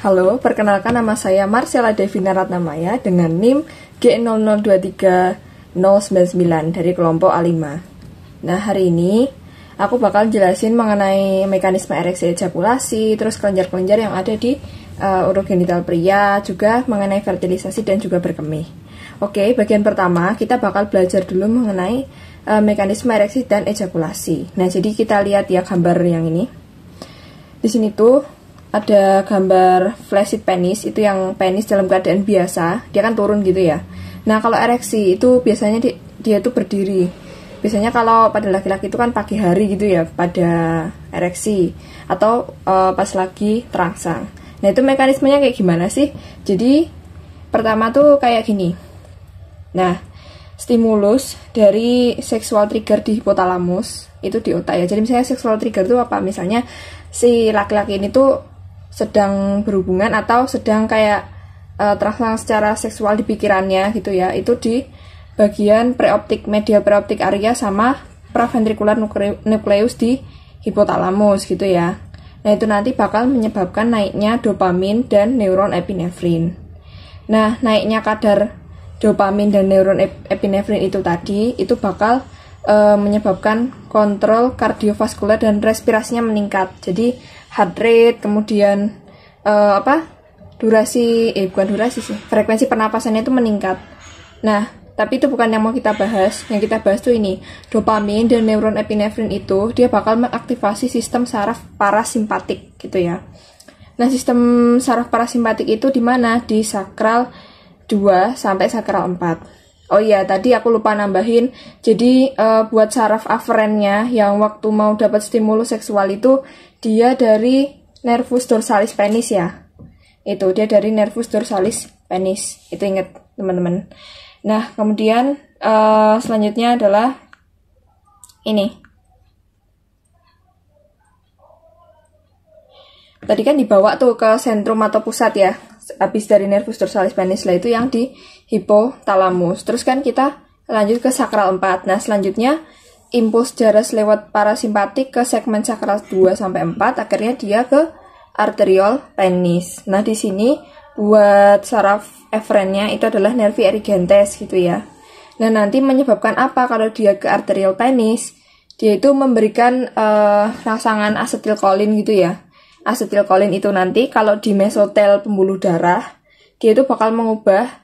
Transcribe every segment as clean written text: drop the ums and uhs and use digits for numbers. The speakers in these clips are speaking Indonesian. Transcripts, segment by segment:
Halo, perkenalkan nama saya Marcella Devina Ratnamaya dengan NIM G0023099 dari kelompok A5. Nah, hari ini aku bakal jelasin mengenai mekanisme ereksi ejakulasi, terus kelenjar-kelenjar yang ada di urogenital pria, juga mengenai fertilisasi dan juga berkemih. Oke, bagian pertama kita bakal belajar dulu mengenai mekanisme ereksi dan ejakulasi. Nah, jadi kita lihat ya gambar yang ini. Di sini tuh ada gambar flaccid penis, itu yang penis dalam keadaan biasa, dia kan turun gitu ya. Nah, kalau ereksi itu biasanya dia tuh berdiri. Biasanya kalau pada laki-laki itu kan pagi hari gitu ya, pada ereksi, atau pas lagi terangsang. Nah, itu mekanismenya kayak gimana sih? Jadi, pertama tuh kayak gini. Nah, stimulus dari seksual trigger di hipotalamus itu di otak ya. Jadi misalnya seksual trigger itu apa? Misalnya si laki-laki ini tuh sedang berhubungan atau sedang kayak terangsang secara seksual di pikirannya gitu ya. Itu di bagian preoptik, medial preoptik area sama praventricular nucleus di hipotalamus gitu ya. Nah, itu nanti bakal menyebabkan naiknya dopamin dan neuron epinefrin. Nah, naiknya kadar dopamin dan neuron epinefrin itu tadi itu bakal menyebabkan kontrol kardiovaskuler dan respirasinya meningkat. Jadi heart rate, kemudian frekuensi pernapasannya itu meningkat. Nah, tapi itu bukan yang mau kita bahas. Yang kita bahas tuh ini, dopamin dan neuron epinefrin itu dia bakal mengaktifasi sistem saraf parasimpatik gitu ya. Nah, sistem saraf parasimpatik itu di mana? Di sakral 2 sampai sakral 4. Oh iya, tadi aku lupa nambahin. Jadi buat saraf aferennya yang waktu mau dapat stimulus seksual itu dia dari nervus dorsalis penis ya. Itu dia dari nervus dorsalis penis. Itu ingat teman-teman. Nah, kemudian selanjutnya adalah ini. Tadi kan dibawa tuh ke sentrum atau pusat ya. Habis dari nervus dorsalis penis lah itu yang di hipotalamus. Terus kan kita lanjut ke sakral 4. Nah, selanjutnya impuls jaras lewat parasimpatik ke segmen sakral 2 sampai 4, akhirnya dia ke arteriol penis. Nah, di sini buat saraf efrennya itu adalah nervi erigentes gitu ya. Nah, nanti menyebabkan apa kalau dia ke arteriol penis? Dia itu memberikan rangsangan asetilkolin gitu ya. Asetilkolin itu nanti kalau di mesotel pembuluh darah dia itu bakal mengubah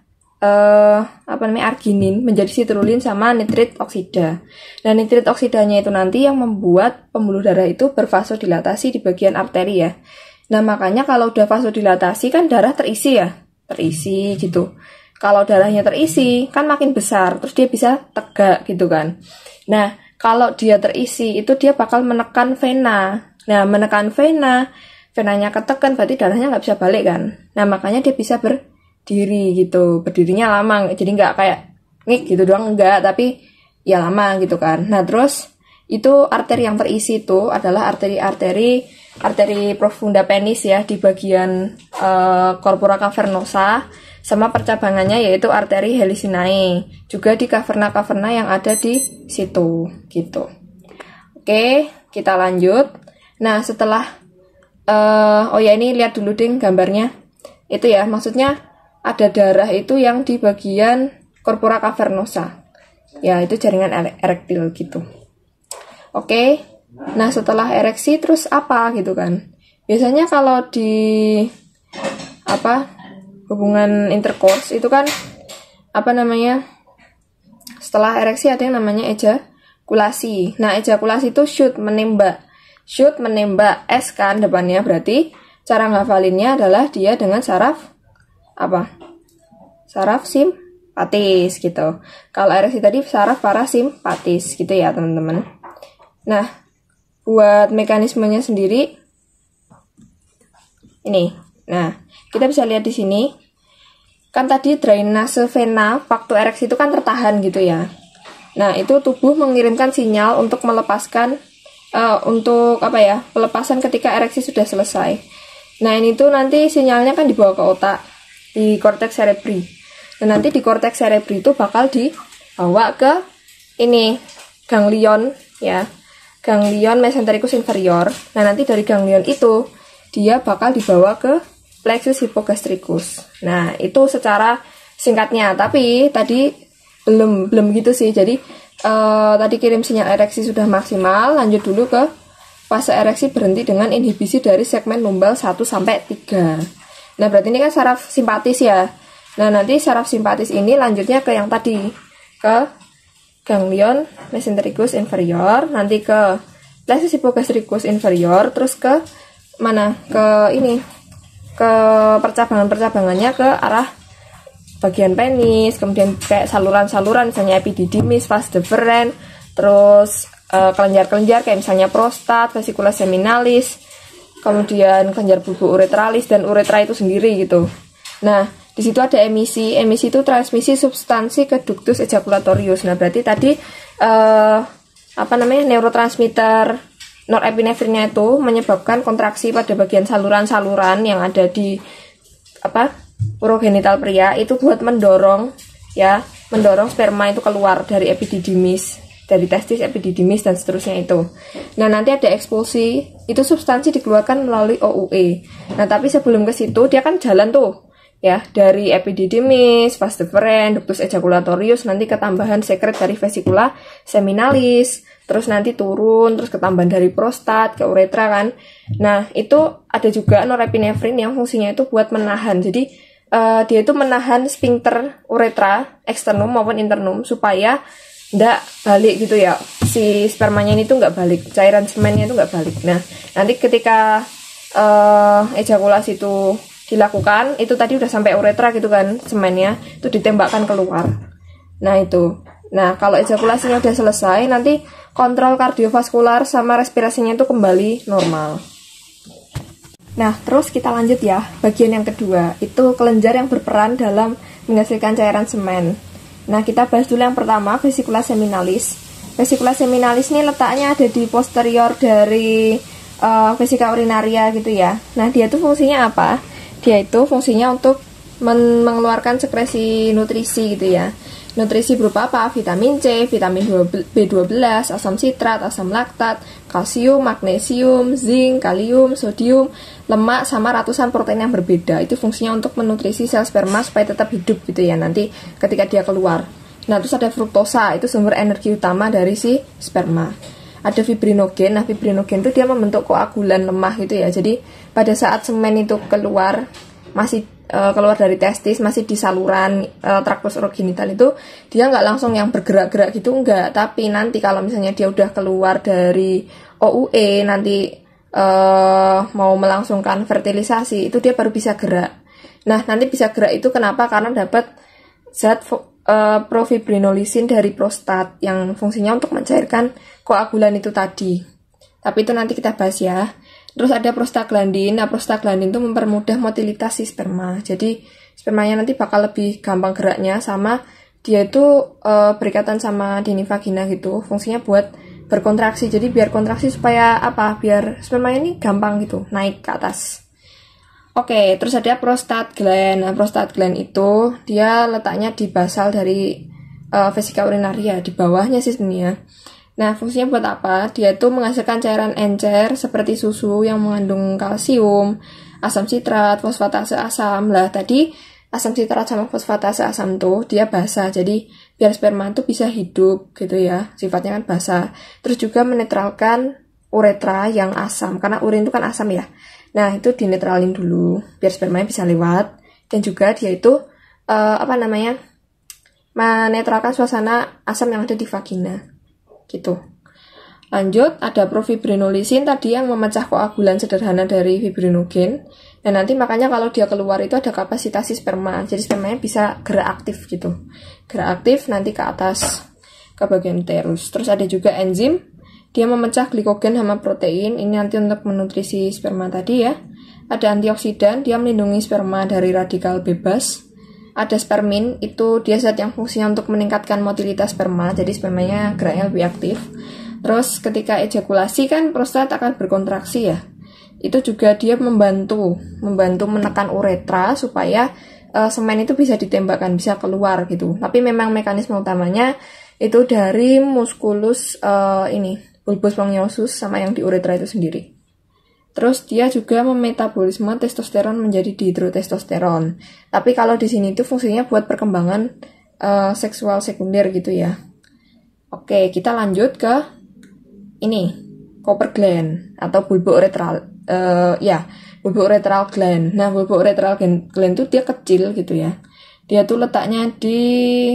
arginin menjadi sitrulin sama nitrit oksida. Nah, nitrit oksidanya itu nanti yang membuat pembuluh darah itu bervasodilatasi di bagian arteri ya. Nah, makanya kalau udah vasodilatasi kan darah terisi ya, terisi gitu. Kalau darahnya terisi kan makin besar, terus dia bisa tegak gitu kan. Nah, kalau dia terisi itu dia bakal menekan vena. Nah, menekan venanya ketekan berarti darahnya nggak bisa balik kan. Nah, makanya dia bisa berdiri gitu. Berdirinya lama, jadi nggak kayak ngik gitu doang, enggak, tapi ya lama gitu kan. Nah, terus itu arteri yang terisi itu adalah arteri profunda penis ya, di bagian corpora cavernosa, sama percabangannya yaitu arteri helicinae, juga di caverna yang ada di situ gitu. Oke, kita lanjut. Nah, setelah ini lihat dulu deh gambarnya. Itu ya, maksudnya ada darah itu yang di bagian corpora cavernosa. Ya, itu jaringan erektil gitu. Oke. Nah, setelah ereksi terus apa gitu kan? Biasanya kalau di hubungan intercourse itu kan setelah ereksi ada yang namanya ejakulasi. Nah, ejakulasi itu shoot menembak, S kan depannya, berarti cara ngafalinnya adalah dia dengan saraf saraf simpatis gitu. Kalau ereksi tadi saraf parasimpatis gitu ya teman-teman. Nah, buat mekanismenya sendiri ini. Nah, kita bisa lihat di sini kan tadi drainase vena waktu ereksi itu kan tertahan gitu ya. Nah, itu tubuh mengirimkan sinyal untuk melepaskan pelepasan ketika ereksi sudah selesai. Nah, ini tuh nanti sinyalnya kan dibawa ke otak, di korteks cerebri. Nah, nanti di korteks cerebri itu bakal dibawa ke ini ganglion ya, ganglion mesentericus inferior. Nah, nanti dari ganglion itu dia bakal dibawa ke plexus hypogastricus. Nah, itu secara singkatnya. Tapi tadi belum gitu sih. Jadi tadi kirim sinyal ereksi sudah maksimal, lanjut dulu ke fase ereksi berhenti dengan inhibisi dari segmen lumbal 1 sampai 3. Nah, berarti ini kan saraf simpatis ya. Nah, nanti saraf simpatis ini lanjutnya ke yang tadi, ke ganglion mesentericus inferior, nanti ke plexus hypogastricus inferior, terus ke mana? Ke ini, ke percabangan-percabangannya ke arah bagian penis, kemudian kayak saluran-saluran misalnya epididymis, vas deferens, terus kelenjar-kelenjar kayak misalnya prostat, vesicula seminalis, kemudian kelenjar bulbo uretralis dan uretra itu sendiri gitu. Nah, di situ ada emisi itu transmisi substansi ke ductus ejaculatorius. Nah, berarti tadi neurotransmitter norepinefrinnya itu menyebabkan kontraksi pada bagian saluran-saluran yang ada di urogenital pria, itu buat mendorong sperma itu keluar dari epididymis, dari testis, epididymis dan seterusnya itu. Nah, nanti ada ekspulsi, itu substansi dikeluarkan melalui OUE. Nah, tapi sebelum ke situ dia kan jalan tuh ya, dari epididymis, vas deferens, ductus ejaculatorius, nanti ketambahan sekret dari vesicula seminalis, terus nanti turun, terus ketambahan dari prostat ke uretra kan. Nah, itu ada juga norepinefrin yang fungsinya itu buat menahan. Jadi dia itu menahan sphincter uretra eksternum maupun internum supaya nggak balik gitu ya, si spermanya ini tuh nggak balik, cairan semennya itu nggak balik. Nah, nanti ketika ejakulasi itu dilakukan, itu tadi udah sampai uretra gitu kan, semennya itu ditembakkan keluar. Nah, itu. Nah, kalau ejakulasinya udah selesai, nanti kontrol kardiovaskular sama respirasinya itu kembali normal. Nah, terus kita lanjut ya, bagian yang kedua, itu kelenjar yang berperan dalam menghasilkan cairan semen. Nah, kita bahas dulu yang pertama, vesicula seminalis. Vesicula seminalis ini letaknya ada di posterior dari vesika urinaria gitu ya. Nah, dia tuh fungsinya apa? Dia itu fungsinya untuk mengeluarkan sekresi nutrisi gitu ya. Nutrisi berupa apa? Vitamin C, vitamin B12, asam sitrat, asam laktat, kalsium, magnesium, zinc, kalium, sodium, lemak, sama ratusan protein yang berbeda. Itu fungsinya untuk menutrisi sel sperma supaya tetap hidup gitu ya nanti ketika dia keluar. Nah, terus ada fruktosa, itu sumber energi utama dari si sperma. Ada fibrinogen. Nah, fibrinogen itu dia membentuk koagulan lemah gitu ya. Jadi pada saat semen itu keluar, masih keluar dari testis, masih di saluran traktus urogenital itu, dia nggak langsung yang bergerak-gerak gitu, enggak. Tapi nanti kalau misalnya dia udah keluar dari OUE, nanti mau melangsungkan fertilisasi, itu dia baru bisa gerak. Nah, nanti bisa gerak itu kenapa? Karena dapat zat profibrinolysin dari prostat yang fungsinya untuk mencairkan koagulan itu tadi. Tapi itu nanti kita bahas ya. Terus ada prostaglandin. Nah, prostaglandin itu mempermudah motilitas si sperma. Jadi spermanya nanti bakal lebih gampang geraknya, sama dia itu berikatan sama dini vagina gitu. Fungsinya buat berkontraksi. Jadi biar kontraksi supaya apa? Biar spermanya ini gampang gitu naik ke atas. Oke, terus ada prostat gland. Nah, prostat gland itu dia letaknya di basal dari vesika urinaria, di bawahnya sih sebenarnya. Nah, fungsinya buat apa? Dia itu menghasilkan cairan encer seperti susu yang mengandung kalsium, asam sitrat, fosfatase asam. Lah, tadi asam sitrat sama fosfatase asam tuh dia basa. Jadi, biar sperma itu bisa hidup gitu ya. Sifatnya kan basa. Terus juga menetralkan uretra yang asam. Karena urin itu kan asam ya. Nah, itu dinetralin dulu biar spermanya bisa lewat. Dan juga dia itu menetralkan suasana asam yang ada di vagina. Gitu. Lanjut, ada profibrinolysin tadi yang memecah koagulan sederhana dari fibrinogen. Dan nanti makanya kalau dia keluar itu ada kapasitas sperma. Jadi spermanya bisa gerak aktif gitu. Gerak aktif nanti ke atas ke bagian uterus. Terus ada juga enzim, dia memecah glikogen sama protein. Ini nanti untuk menutrisi sperma tadi ya. Ada antioksidan, dia melindungi sperma dari radikal bebas. Ada spermin, itu dia zat yang fungsinya untuk meningkatkan motilitas sperma, jadi spermanya geraknya lebih aktif. Terus ketika ejakulasi kan prostat akan berkontraksi ya. Itu juga dia membantu menekan uretra supaya semen itu bisa ditembakkan, bisa keluar gitu. Tapi memang mekanisme utamanya itu dari muskulus bulbus spongiosum sama yang di uretra itu sendiri. Terus dia juga memetabolisme testosteron menjadi dihidrotestosteron. Tapi kalau di sini itu fungsinya buat perkembangan seksual sekunder gitu ya. Oke, kita lanjut ke ini, Cowper gland atau bulbouretral. Bulbouretral gland. Nah, bulbouretral gland itu dia kecil gitu ya. Dia tuh letaknya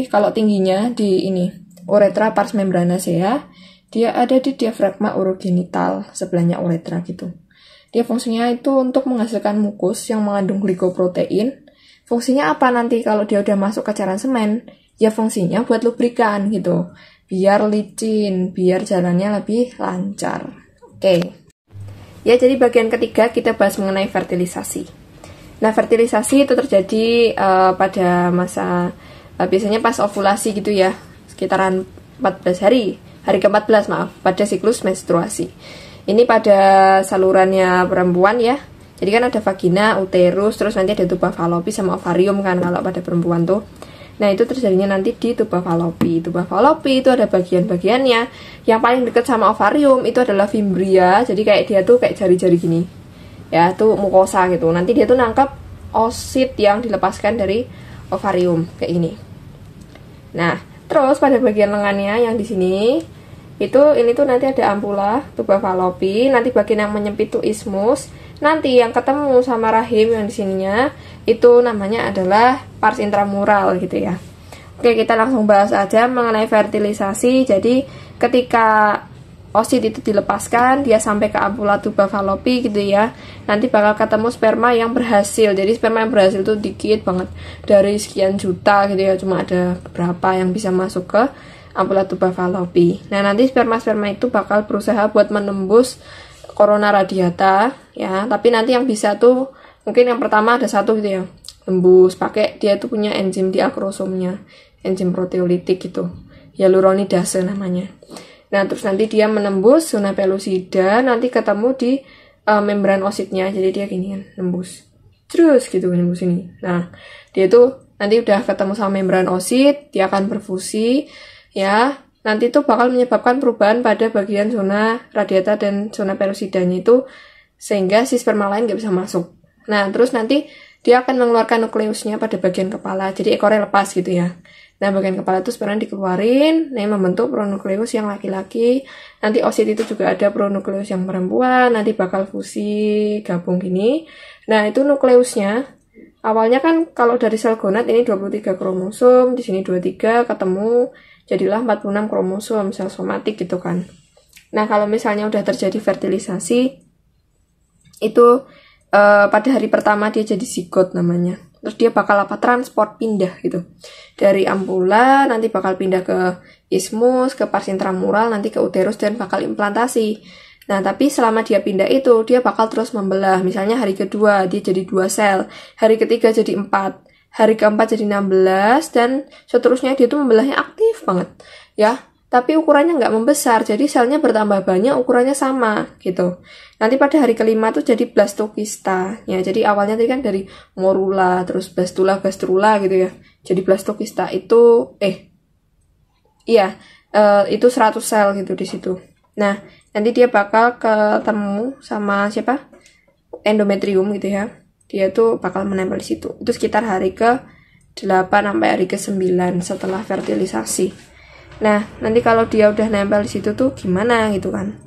kalau tingginya di ini, uretra pars membranacea, dia ada di diafragma urogenital, sebelahnya uretra gitu. Dia fungsinya itu untuk menghasilkan mukus yang mengandung glikoprotein. Fungsinya apa nanti kalau dia udah masuk ke cairan semen? Ya fungsinya buat lubrikan gitu. Biar licin, biar jalannya lebih lancar. Oke. Ya, jadi bagian ketiga kita bahas mengenai fertilisasi. Nah, fertilisasi itu terjadi pada masa, biasanya pas ovulasi gitu ya. Sekitaran 14 hari ke-14 pada siklus menstruasi. Ini pada salurannya perempuan ya. Jadi kan ada vagina, uterus, terus nanti ada tuba falopi sama ovarium kan kalau pada perempuan tuh. Nah, itu terjadinya nanti di tuba falopi. Tuba falopi itu ada bagian-bagiannya. Yang paling dekat sama ovarium itu adalah fimbria. Jadi kayak dia tuh kayak jari-jari gini. Ya, tuh mukosa gitu. Nanti dia tuh nangkap oosit yang dilepaskan dari ovarium kayak gini. Nah, terus pada bagian lengannya yang di sini ini tuh nanti ada ampula tuba falopi, nanti bagian yang menyempit itu ismus, nanti yang ketemu sama rahim yang di sininya itu namanya adalah pars intramural gitu ya. Oke, kita langsung bahas aja mengenai fertilisasi. Jadi ketika oosit itu dilepaskan, dia sampai ke ampula tuba falopi gitu ya, nanti bakal ketemu sperma yang berhasil. Jadi sperma yang berhasil itu dikit banget, dari sekian juta gitu ya, cuma ada beberapa yang bisa masuk ke ampula tuba falopi. Nah, nanti sperma-sperma itu bakal berusaha buat menembus corona radiata ya, tapi nanti yang bisa tuh mungkin yang pertama ada satu gitu ya, tembus pakai dia tuh punya enzim di akrosomnya, enzim proteolitik gitu, hyaluronidase namanya. Nah, terus nanti dia menembus zona pellucida, nanti ketemu di membran oositnya, jadi dia gini kan, nembus terus gitu, nembus ini. Nah, dia tuh nanti udah ketemu sama membran oosit, dia akan berfusi ya, nanti itu bakal menyebabkan perubahan pada bagian zona radiata dan zona pellucidanya itu, sehingga si sperma lain nggak bisa masuk. Nah, terus nanti dia akan mengeluarkan nukleusnya pada bagian kepala, jadi ekornya lepas gitu ya. Nah, bagian kepala itu sperma dikeluarin, nah membentuk pronukleus yang laki-laki, nanti oosit itu juga ada pronukleus yang perempuan, nanti bakal fusi, gabung gini. Nah, itu nukleusnya, awalnya kan kalau dari sel gonad ini 23 kromosom, di sini 23, ketemu, jadilah 46 kromosom sel somatik gitu kan. Nah, kalau misalnya udah terjadi fertilisasi, itu pada hari pertama dia jadi zigot namanya. Terus dia bakal transport pindah gitu. Dari ampula nanti bakal pindah ke ismus, ke pars intramural, nanti ke uterus dan bakal implantasi. Nah, tapi selama dia pindah itu, dia bakal terus membelah. Misalnya hari kedua dia jadi 2 sel, hari ketiga jadi 4. Hari keempat jadi 16, dan seterusnya dia tuh membelahnya aktif banget, ya. Tapi ukurannya nggak membesar, jadi selnya bertambah banyak, ukurannya sama, gitu. Nanti pada hari kelima tuh jadi blastokista, ya. Jadi awalnya tadi kan dari morula, terus blastula, gastrula, gitu ya. Jadi blastokista itu, itu 100 sel gitu di situ. Nah, nanti dia bakal ketemu sama siapa? Endometrium gitu ya. Dia tuh bakal menempel di situ. Itu sekitar hari ke-8 sampai hari ke-9 setelah fertilisasi. Nah, nanti kalau dia udah nempel di situ tuh gimana gitu kan.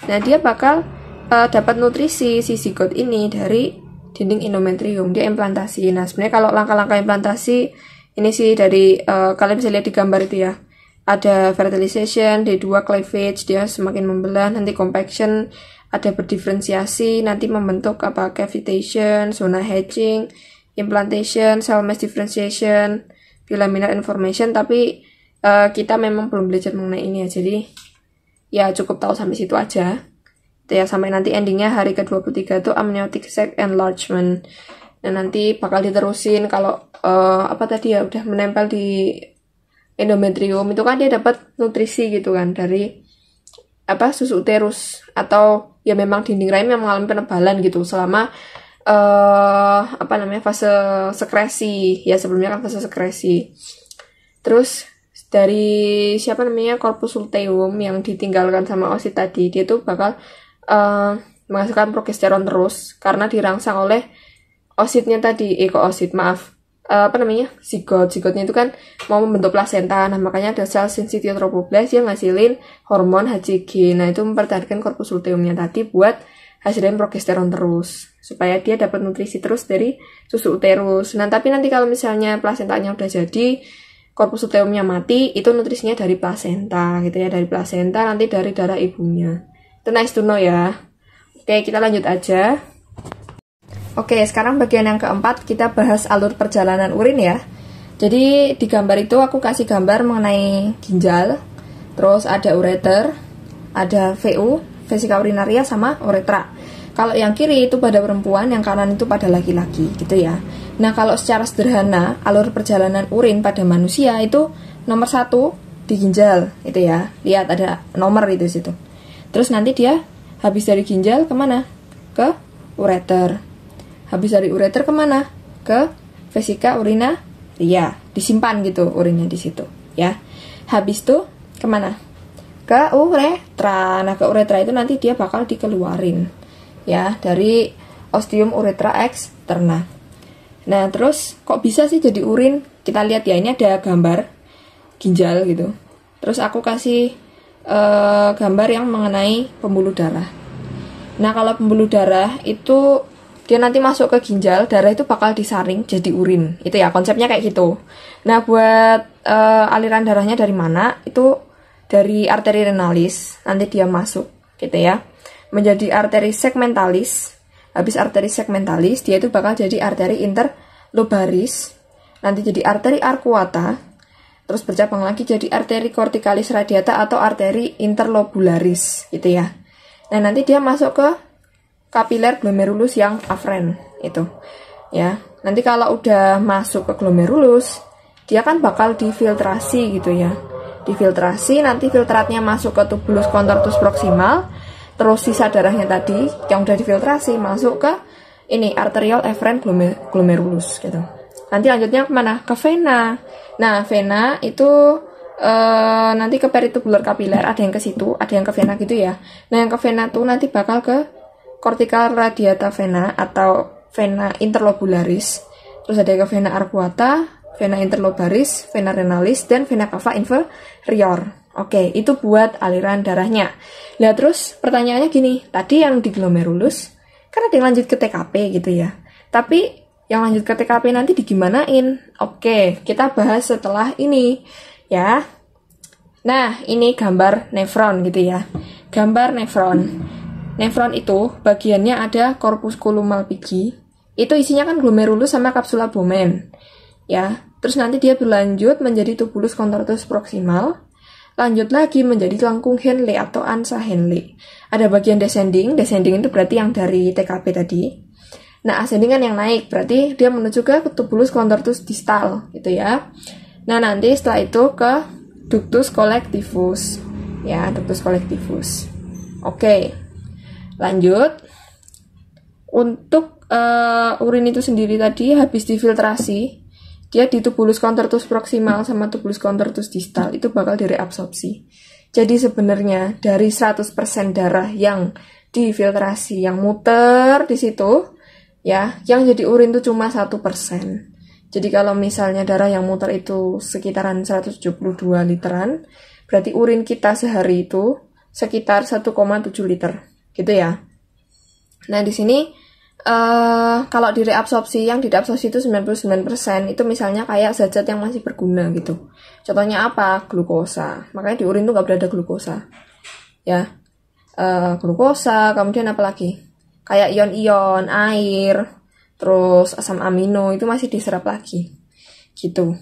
Nah, dia bakal dapat nutrisi si zigot ini dari dinding endometrium. Dia implantasi. Nah, sebenarnya kalau langkah-langkah implantasi ini sih dari kalian bisa lihat di gambar itu ya. Ada fertilization, D2 cleavage, dia semakin membelah, nanti compaction, ada berdiferensiasi, nanti membentuk cavitation, zona hatching, implantation, cell mass differentiation, bilaminar information. Tapi kita memang belum belajar mengenai ini ya, jadi ya cukup tahu sampai situ aja ya, sampai nanti endingnya hari ke-23 itu amniotic sac enlargement. Nah, nanti bakal diterusin kalau udah menempel di endometrium itu kan dia dapat nutrisi gitu kan dari susu uterus, atau ya memang dinding rahim yang mengalami penebalan gitu selama fase sekresi ya, sebelumnya kan fase sekresi. Terus dari corpus luteum yang ditinggalkan sama oosit tadi, dia tuh bakal menghasilkan progesteron terus karena dirangsang oleh ositnya tadi, zigotnya itu kan mau membentuk plasenta. Nah, makanya ada sel sensitiotropoblast yang ngasilin hormon HCG. Nah, itu mempertahankan korpus luteumnya tadi buat hasilin progesteron terus supaya dia dapat nutrisi terus dari susu uterus. Nah, tapi nanti kalau misalnya plasentanya udah jadi, korpus luteumnya mati, itu nutrisinya dari plasenta gitu ya, dari plasenta, nanti dari darah ibunya. Itu nice to know ya. Oke, kita lanjut aja. Oke, sekarang bagian yang keempat kita bahas alur perjalanan urin ya. Jadi di gambar itu aku kasih gambar mengenai ginjal, terus ada ureter, ada VU, vesika urinaria, sama uretra. Kalau yang kiri itu pada perempuan, yang kanan itu pada laki-laki gitu ya. Nah, kalau secara sederhana alur perjalanan urin pada manusia itu nomor 1 di ginjal itu ya. Lihat ada nomor itu situ. Terus nanti dia habis dari ginjal kemana? Ke ureter. Habis dari ureter kemana? Ke vesika urinaria. Disimpan gitu urinnya di situ ya. Habis tuh kemana? Ke uretra. Nah, ke uretra itu nanti dia bakal dikeluarin ya dari ostium uretra externa. Nah, terus kok bisa sih jadi urin? Kita lihat ya, ini ada gambar ginjal gitu. Terus aku kasih gambar yang mengenai pembuluh darah. Nah, kalau pembuluh darah itu dia nanti masuk ke ginjal, darah itu bakal disaring jadi urin. Itu ya, konsepnya kayak gitu. Nah, buat aliran darahnya dari mana? Itu dari arteri renalis. Nanti dia masuk gitu ya, menjadi arteri segmentalis. Habis arteri segmentalis, dia itu bakal jadi arteri interlobaris. Nanti jadi arteri arcuata. Terus bercabang lagi jadi arteri corticalis radiata atau arteri interlobularis gitu ya. Nah, nanti dia masuk ke kapiler glomerulus yang afren itu ya. Nanti kalau udah masuk ke glomerulus, dia kan bakal difiltrasi gitu ya. Difiltrasi, nanti filtratnya masuk ke tubulus contortus proximal, terus sisa darahnya tadi yang udah difiltrasi masuk ke ini arterial efferent glomerulus gitu. Nanti lanjutnya kemana? Ke vena. Nah, vena itu nanti ke peritubular kapiler, ada yang ke situ, ada yang ke vena gitu ya. Nah, yang ke vena tuh nanti bakal ke cortical radiata vena atau vena interlobularis. Terus ada ke vena arcuata, vena interlobaris, vena renalis, dan vena cava inferior. Oke, itu buat aliran darahnya. Nah, terus pertanyaannya gini, tadi yang di glomerulus kan ada yang lanjut ke TKP gitu ya. Tapi yang lanjut ke TKP nanti digimanain? Oke, kita bahas setelah ini ya. Nah, ini gambar nefron gitu ya. Gambar nefron. Nefron itu bagiannya ada corpusculum malpighi. Itu isinya kan glomerulus sama kapsula Bowman. Ya, terus nanti dia berlanjut menjadi tubulus contortus proximal. Lanjut lagi menjadi lengkung Henle atau ansa Henle. Ada bagian descending. Descending itu berarti yang dari TKP tadi. Nah, ascending kan yang naik, berarti dia menuju ke tubulus contortus distal gitu ya. Nah, nanti setelah itu ke ductus collectivus. Ya, ductus collectivus. Oke. Lanjut, untuk urin itu sendiri tadi habis difiltrasi, dia di tubulus contortus proximal sama tubulus contortus distal itu bakal direabsorpsi. Jadi sebenarnya dari 100% darah yang difiltrasi, yang muter di situ, ya, yang jadi urin itu cuma 1%. Jadi kalau misalnya darah yang muter itu sekitaran 172 literan, berarti urin kita sehari itu sekitar 1,7 liter. Gitu ya. Nah, di sini kalau direabsorpsi, yang direabsorpsi itu 99%, itu misalnya kayak zat-zat yang masih berguna gitu. Contohnya apa? Glukosa. Makanya di urin itu nggak berada glukosa. Ya. Glukosa, kemudian apa lagi? Kayak ion-ion, air, terus asam amino itu masih diserap lagi. Gitu.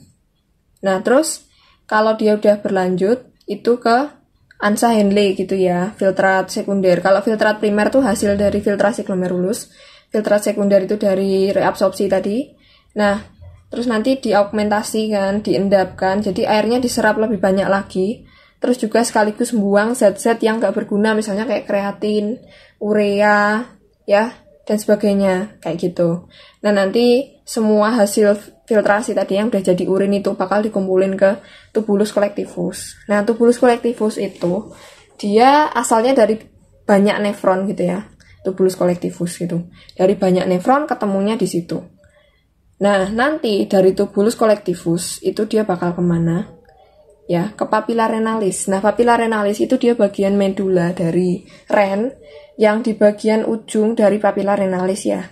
Nah, terus kalau dia udah berlanjut itu ke ansa Henle gitu ya, filtrat sekunder. Kalau filtrat primer tuh hasil dari filtrasi glomerulus, filtrat sekunder itu dari reabsorpsi tadi. Nah, terus nanti diaugmentasi kan, diendapkan, jadi airnya diserap lebih banyak lagi. Terus juga sekaligus membuang zat-zat yang gak berguna, misalnya kayak kreatin, urea, ya, dan sebagainya, kayak gitu. Nah, nanti semua hasil filtrasi tadi yang udah jadi urin itu bakal dikumpulin ke tubulus collectivus. Nah, tubulus collectivus itu dia asalnya dari banyak nefron gitu ya. tubulus collectivus gitu. Dari banyak nefron ketemunya di situ. Nah, nanti dari tubulus collectivus itu dia bakal kemana? Ya, ke papilla renalis. Nah, papilla renalis itu dia bagian medula dari ren yang di bagian ujung dari papilla renalis ya.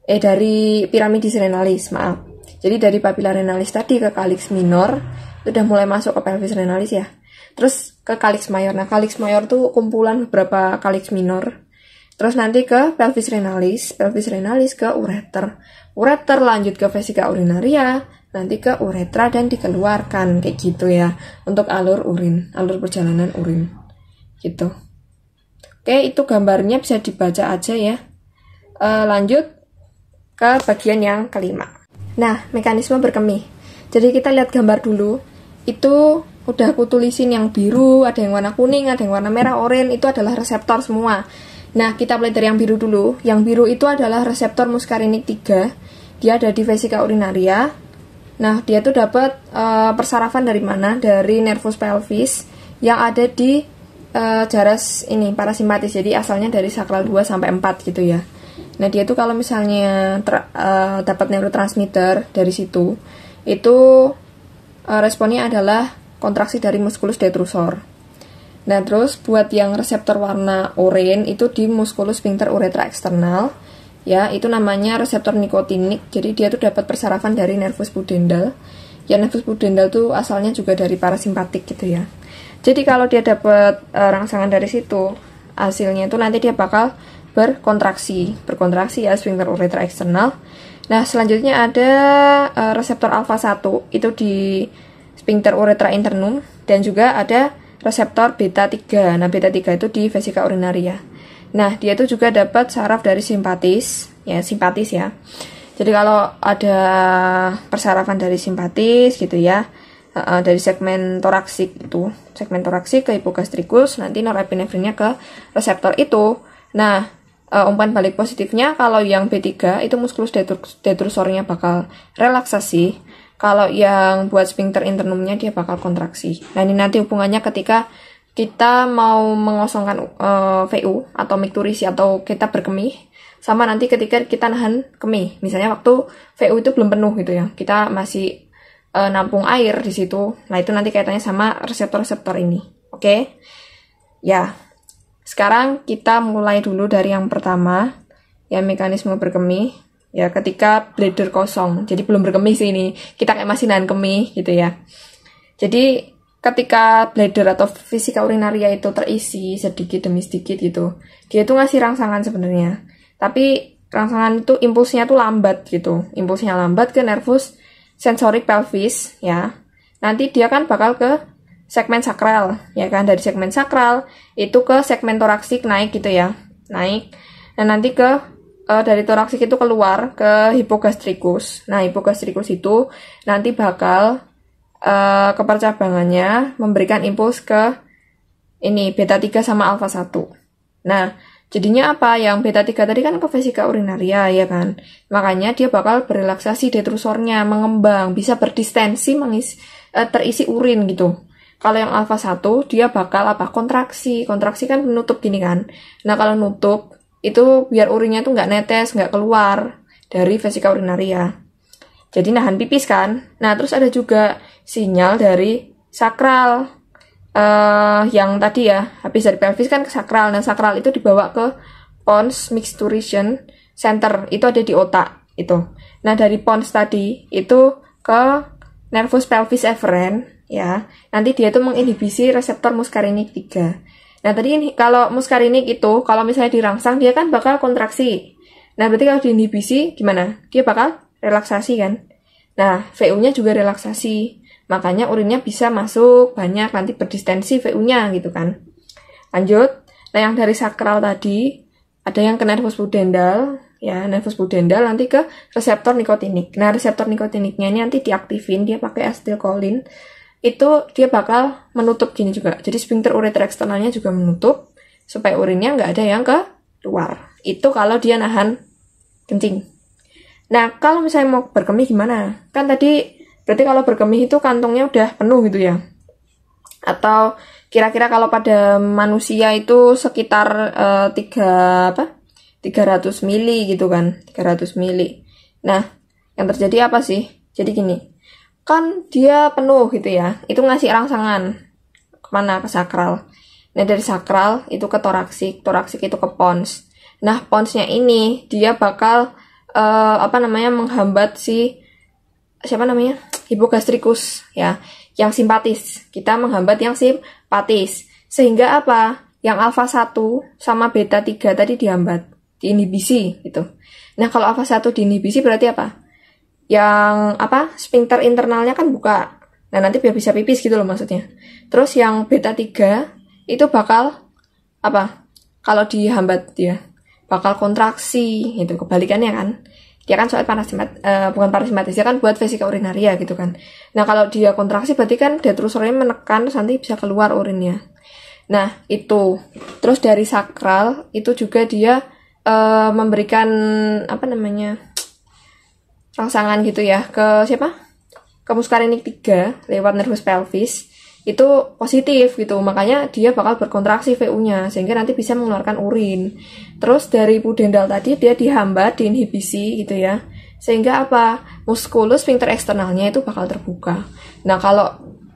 Dari piramidis renalis, maaf. Jadi dari papilla renalis tadi ke calyx minor, itu udah mulai masuk ke pelvis renalis ya. Terus ke calyx mayor. Nah, calyx mayor tuh kumpulan beberapa calyx minor. Terus nanti ke pelvis renalis ke ureter. Ureter lanjut ke vesika urinaria, nanti ke uretra dan dikeluarkan kayak gitu ya. Untuk alur urin, alur perjalanan urin. Gitu. Oke, itu gambarnya bisa dibaca aja ya. Lanjut ke bagian yang kelima. Nah, mekanisme berkemih. Jadi kita lihat gambar dulu. Itu udah aku tulisin yang biru, ada yang warna kuning, ada yang warna merah, oranye, itu adalah reseptor semua. Nah, kita mulai dari yang biru dulu. Yang biru itu adalah reseptor muskarinik 3. Dia ada di vesika urinaria. Nah, dia tuh dapat persarafan dari mana? Dari nervus pelvis yang ada di jaras ini, parasimpatis. Jadi asalnya dari sakral 2 sampai 4 gitu ya. Nah, dia tuh kalau misalnya dapat neurotransmitter dari situ, itu responnya adalah kontraksi dari musculus detrusor. Nah, terus buat yang reseptor warna oranye itu di musculus sphincter uretra eksternal, ya, itu namanya reseptor nikotinik. Jadi dia tuh dapat persarafan dari nervus pudendal. Ya, nervus pudendal tuh asalnya juga dari parasimpatik gitu ya. Jadi kalau dia dapat rangsangan dari situ, hasilnya itu nanti dia bakal berkontraksi ya, sphincter uretra eksternal. Nah, selanjutnya ada reseptor alfa 1 itu di sphincter uretra internum, dan juga ada reseptor beta 3. Nah, beta 3 itu di vesika urinaria. Nah, dia itu juga dapat saraf dari simpatis ya. Jadi kalau ada persarafan dari simpatis gitu ya, dari segmen toraksik ke hipogastrikus, nanti norepinefrinnya ke reseptor itu. Nah, umpan balik positifnya kalau yang B3 itu musculus detrusornya bakal relaksasi, kalau yang buat sphincter internumnya dia bakal kontraksi. Nah, ini nanti hubungannya ketika kita mau mengosongkan VU atau mikturisi atau kita berkemih, sama nanti ketika kita nahan kemih. Misalnya waktu VU itu belum penuh gitu ya, kita masih nampung air di situ. Nah, itu nanti kaitannya sama reseptor-reseptor ini. Oke? Ya. Sekarang kita mulai dulu dari yang pertama, ya, mekanisme berkemih, ya, ketika bladder kosong. Jadi belum berkemih sih ini, kita kayak masih nahan kemih gitu ya. Jadi ketika bladder atau vesika urinaria itu terisi sedikit demi sedikit gitu, dia itu ngasih rangsangan sebenarnya. Tapi rangsangan itu impulsnya tuh lambat gitu, impulsnya lambat ke nervus sensorik pelvis ya. Nanti dia kan bakal ke segmen sakral, ya kan, dari segmen sakral itu ke segmen toraksik naik gitu ya, naik. Nah, nanti ke dari toraksik itu keluar ke hipogastrikus. Nah, hipogastrikus itu nanti bakal ke percabangannya memberikan impuls ke ini beta 3 sama alfa 1. Nah, jadinya apa? Yang beta 3 tadi kan ke vesika urinaria ya kan. Makanya dia bakal berelaksasi detrusornya, mengembang, bisa berdistensi terisi urin gitu. Kalau yang alfa 1 dia bakal apa? Kontraksi kan menutup gini kan. Nah, kalau nutup itu biar urinnya tuh nggak netes, nggak keluar dari vesika urinaria. Jadi nahan pipis kan. Nah, terus ada juga sinyal dari sakral yang tadi ya, habis dari pelvis kan ke sakral. Nah, sakral itu dibawa ke pons mixturation center, itu ada di otak itu. Nah, dari pons tadi itu ke nervus pelvis efferent ya, nanti dia tuh menginhibisi reseptor muskarinik 3. Nah, tadi ini kalau muskarinik itu kalau misalnya dirangsang dia kan bakal kontraksi. Nah, berarti kalau diinhibisi gimana? Dia bakal relaksasi kan. Nah, VU-nya juga relaksasi. Makanya urinnya bisa masuk banyak, nanti berdistensi VU-nya gitu kan. Lanjut. Nah, yang dari sakral tadi ada yang ke nervus pudendal ya, nervus pudendal nanti ke reseptor nikotinik. Nah, reseptor nikotiniknya ini nanti diaktifin, dia pakai asetilkolin. Itu dia bakal menutup gini juga. Jadi sphincter uretra eksternalnya juga menutup supaya urinnya nggak ada yang keluar. Itu kalau dia nahan kencing. Nah, kalau misalnya mau berkemih gimana? Kan tadi berarti kalau berkemih itu kantongnya udah penuh gitu ya. Atau kira-kira kalau pada manusia itu sekitar 300 mili gitu kan, 300 mili. Nah, yang terjadi apa sih? Jadi gini, kan dia penuh gitu ya, itu ngasih rangsangan kemana? Ke sakral. Nah, dari sakral itu ke toraksik, toraksik itu ke pons. Nah, ponsnya ini dia bakal menghambat si hipogastrikus ya, yang simpatis. Kita menghambat yang simpatis. Sehingga apa? Yang alfa 1 sama beta 3 tadi dihambat, diinhibisi gitu. Nah, kalau alfa 1 diinhibisi berarti apa? Yang sphincter internalnya kan buka. Nah, nanti biar bisa pipis gitu loh maksudnya. Terus yang beta 3 itu bakal kalau dihambat dia bakal kontraksi gitu, kebalikannya kan. Dia kan soal bukan parasimpatis, dia kan buat vesika urinaria gitu kan. Nah, kalau dia kontraksi berarti kan detrusornya menekan, terus nanti bisa keluar urinnya. Nah, itu. Terus dari sakral itu juga dia memberikan rangsangan gitu ya ke siapa? Ke muscarinic 3 lewat nervus pelvis. Itu positif gitu, makanya dia bakal berkontraksi VU-nya sehingga nanti bisa mengeluarkan urin. Terus dari pudendal tadi dia dihambat, diinhibisi gitu ya, sehingga muskulus sphincter eksternalnya itu bakal terbuka. Nah, kalau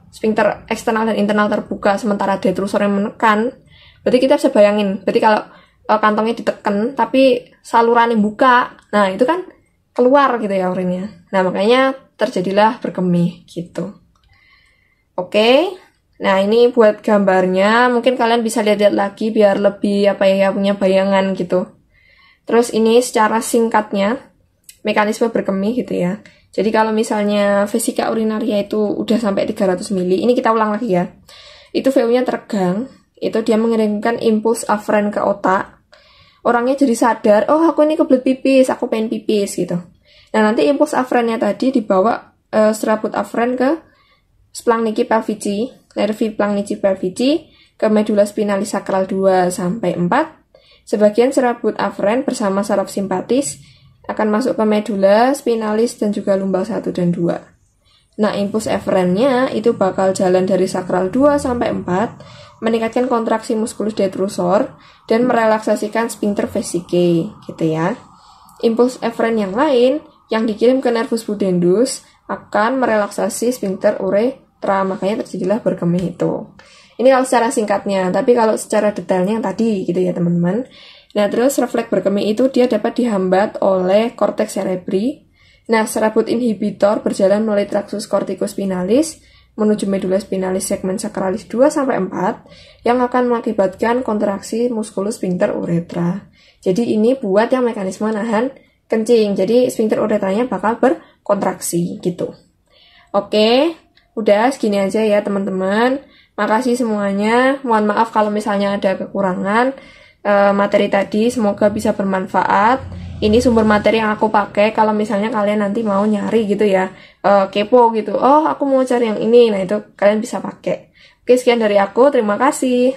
sphincter eksternal dan internal terbuka sementara detrusornya menekan, berarti kita bisa bayangin, berarti kalau kantongnya ditekan tapi salurannya buka, nah itu kan keluar gitu ya urinnya. Nah, makanya terjadilah berkemih gitu. Oke, nah ini buat gambarnya, mungkin kalian bisa lihat-lihat lagi biar lebih punya bayangan gitu. Terus ini secara singkatnya mekanisme berkemih gitu ya. Jadi kalau misalnya vesika urinaria itu udah sampai 300 mili, ini kita ulang lagi ya. Itu VU-nya teregang, itu dia mengirimkan impuls afren ke otak. Orangnya jadi sadar, oh aku ini kebelet pipis, aku pengen pipis gitu. Nah, nanti impuls afrennya tadi dibawa serabut afren ke splanchnici pelvici, nervi plangnici pelvici, ke medula spinalis sakral 2 sampai 4. Sebagian serabut afren bersama saraf simpatis akan masuk ke medula spinalis dan juga lumbal 1 dan 2. Nah, impuls afrennya itu bakal jalan dari sakral 2 sampai 4, meningkatkan kontraksi muskulus detrusor dan merelaksasikan sphincter vesicae gitu ya. Impuls afren yang lain yang dikirim ke nervus pudendus akan merelaksasi sphincter uretra, makanya terjadilah berkemih itu. Ini kalau secara singkatnya, tapi kalau secara detailnya yang tadi gitu ya teman-teman. Nah, terus refleks berkemih itu dia dapat dihambat oleh korteks cerebri. Nah, serabut inhibitor berjalan melalui traksus corticospinalis menuju medula spinalis segmen sakralis 2 sampai 4 yang akan mengakibatkan kontraksi muskulus sphincter uretra. Jadi ini buat yang mekanisme nahan kencing. Jadi sphincter uretranya bakal berkontraksi gitu. Oke, udah segini aja ya teman-teman. Makasih semuanya. Mohon maaf kalau misalnya ada kekurangan materi tadi. Semoga bisa bermanfaat. Ini sumber materi yang aku pakai kalau misalnya kalian nanti mau nyari gitu ya, kepo gitu. Oh, aku mau cari yang ini. Nah, itu kalian bisa pakai. Oke, sekian dari aku. Terima kasih.